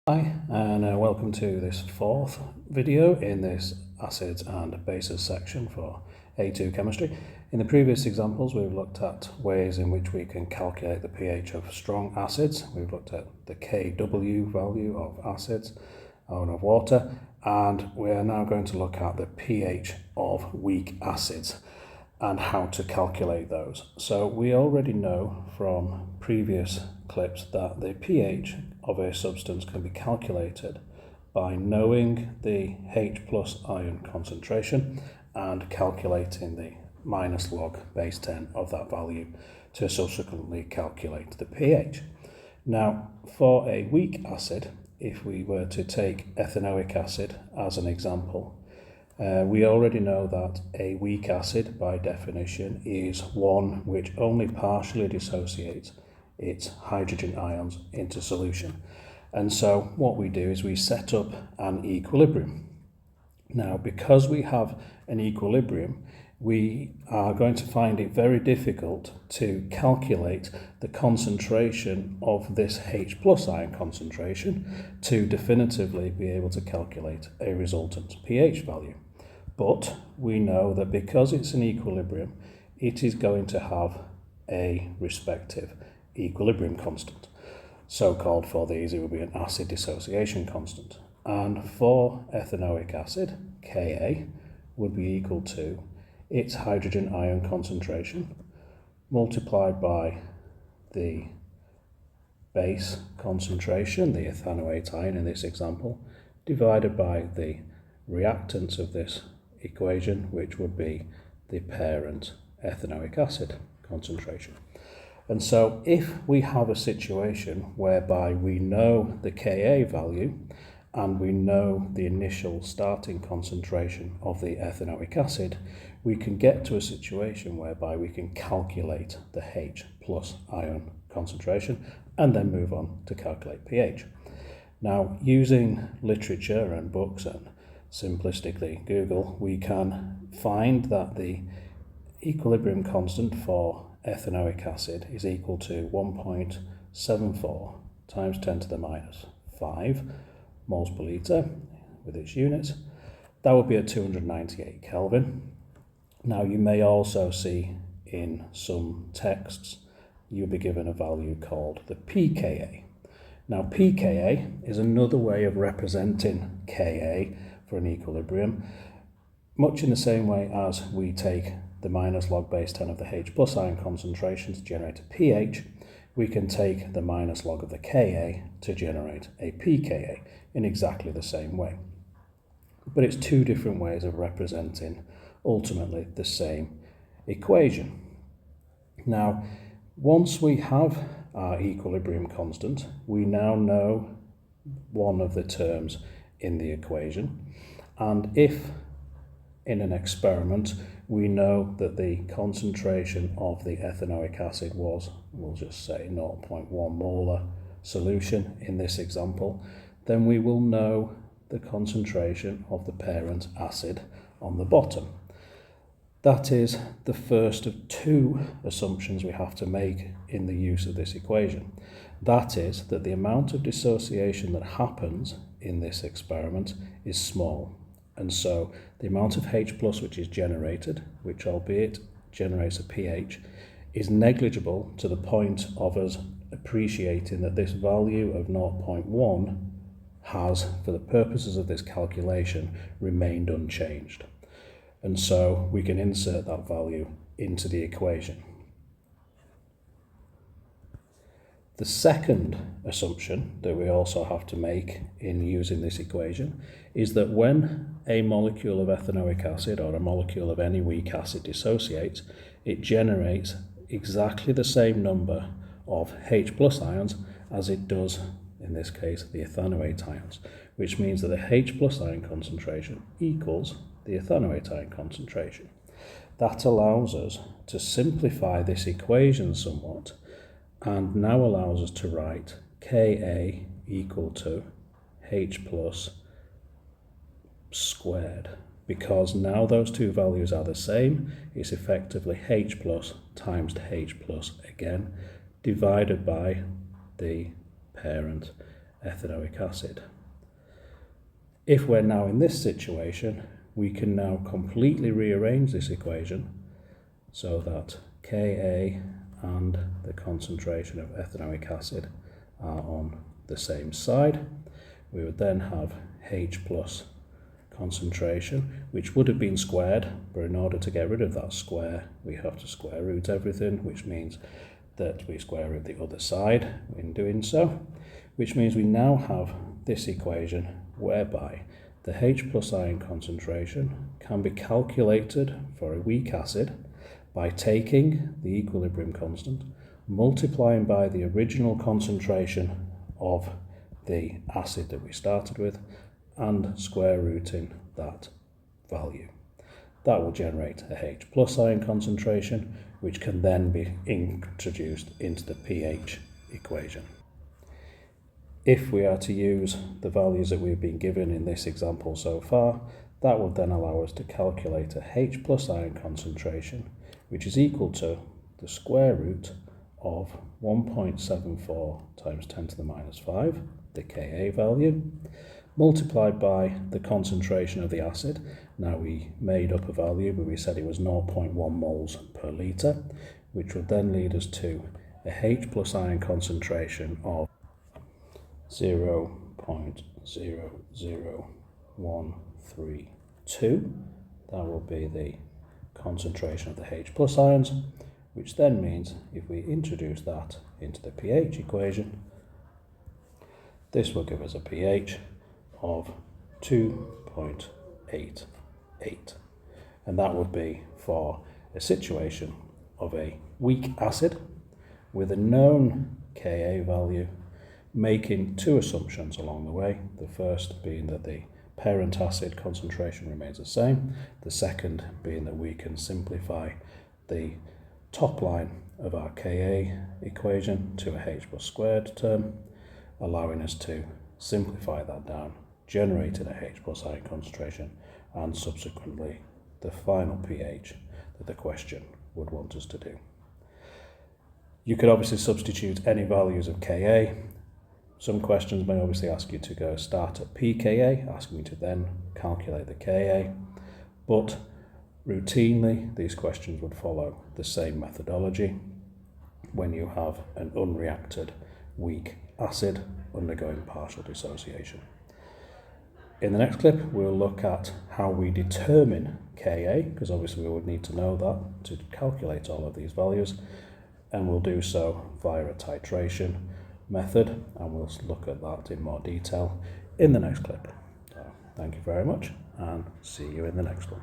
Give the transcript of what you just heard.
Hi, and welcome to this fourth video in this acids and bases section for A2 chemistry. In the previous examples, we've looked at ways in which we can calculate the pH of strong acids. We've looked at the Kw value of acids and of water, and we're now going to look at the pH of weak acids and how to calculate those. So we already know from previous clips that the pH of a substance can be calculated by knowing the H plus ion concentration and calculating the minus log base 10 of that value to subsequently calculate the pH. Now, for a weak acid, if we were to take ethanoic acid as an example, we already know that a weak acid, by definition, is one which only partially dissociates its hydrogen ions into solution. And so what we do is we set up an equilibrium. Now, because we have an equilibrium, we are going to find it very difficult to calculate the concentration of this H plus ion concentration to definitively be able to calculate a resultant pH value. But we know that because it's an equilibrium, it is going to have a respective equilibrium constant. So-called for these, it will be an acid dissociation constant. And for ethanoic acid, Ka would be equal to its hydrogen ion concentration multiplied by the base concentration, the ethanoate ion in this example, divided by the reactants of this equation, which would be the parent ethanoic acid concentration. And so if we have a situation whereby we know the Ka value and we know the initial starting concentration of the ethanoic acid, we can get to a situation whereby we can calculate the H plus ion concentration and then move on to calculate pH. Now, using literature and books and simplistically Google, we can find that the equilibrium constant for ethanoic acid is equal to 1.74 times 10 to the minus 5 moles per litre with its units. That would be at 298 Kelvin. Now, you may also see in some texts you'll be given a value called the pKa. Now, pKa is another way of representing Ka for an equilibrium, much in the same way as we take the minus log base 10 of the H plus ion concentration to generate a pH, we can take the minus log of the Ka to generate a pKa in exactly the same way. But it's two different ways of representing ultimately the same equation. Now, once we have our equilibrium constant, we now know one of the terms in the equation, and if in an experiment we know that the concentration of the ethanoic acid was, we'll just say 0.1 molar solution in this example, then we will know the concentration of the parent acid on the bottom. That is the first of two assumptions we have to make in the use of this equation. That is that the amount of dissociation that happens in this experiment is small. And so the amount of H plus which is generated, which albeit generates a pH, is negligible to the point of us appreciating that this value of 0.1 has, for the purposes of this calculation, remained unchanged. And so we can insert that value into the equation. The second assumption that we also have to make in using this equation is that when a molecule of ethanoic acid or a molecule of any weak acid dissociates, it generates exactly the same number of H plus ions as it does, in this case, the ethanoate ions, which means that the H plus ion concentration equals the ethanoate ion concentration. That allows us to simplify this equation somewhat and now allows us to write Ka equal to H plus squared. Because now those two values are the same, it's effectively H plus times H plus again, divided by the parent ethanoic acid. If we're now in this situation, we can now completely rearrange this equation so that Ka and the concentration of ethanoic acid are on the same side. We would then have H plus concentration, which would have been squared, but in order to get rid of that square, we have to square root everything, which means that we square root the other side in doing so, which means we now have this equation whereby the H plus ion concentration can be calculated for a weak acid by taking the equilibrium constant, multiplying by the original concentration of the acid that we started with, and square rooting that value. That will generate a H plus ion concentration, which can then be introduced into the pH equation. If we are to use the values that we've been given in this example so far, that will then allow us to calculate a H plus ion concentration, which is equal to the square root of 1.74 times 10 to the minus 5, the Ka value, multiplied by the concentration of the acid. Now we made up a value, but we said it was 0.1 moles per litre, which would then lead us to a H plus ion concentration of 0.00132. That will be the concentration of the H plus ions, which then means if we introduce that into the pH equation, this will give us a pH of 2.88, and that would be for a situation of a weak acid with a known Ka value, making two assumptions along the way. The first being that the parent acid concentration remains the same, the second being that we can simplify the top line of our Ka equation to a H plus squared term, allowing us to simplify that down, generating a H plus ion concentration, and subsequently the final pH that the question would want us to do. You could obviously substitute any values of Ka. Some questions may obviously ask you to go start at pKa, asking you to then calculate the Ka, but routinely these questions would follow the same methodology when you have an unreacted weak acid undergoing partial dissociation. In the next clip, we'll look at how we determine Ka, because obviously we would need to know that to calculate all of these values, and we'll do so via a titration method, and we'll look at that in more detail in the next clip. So, thank you very much, and see you in the next one.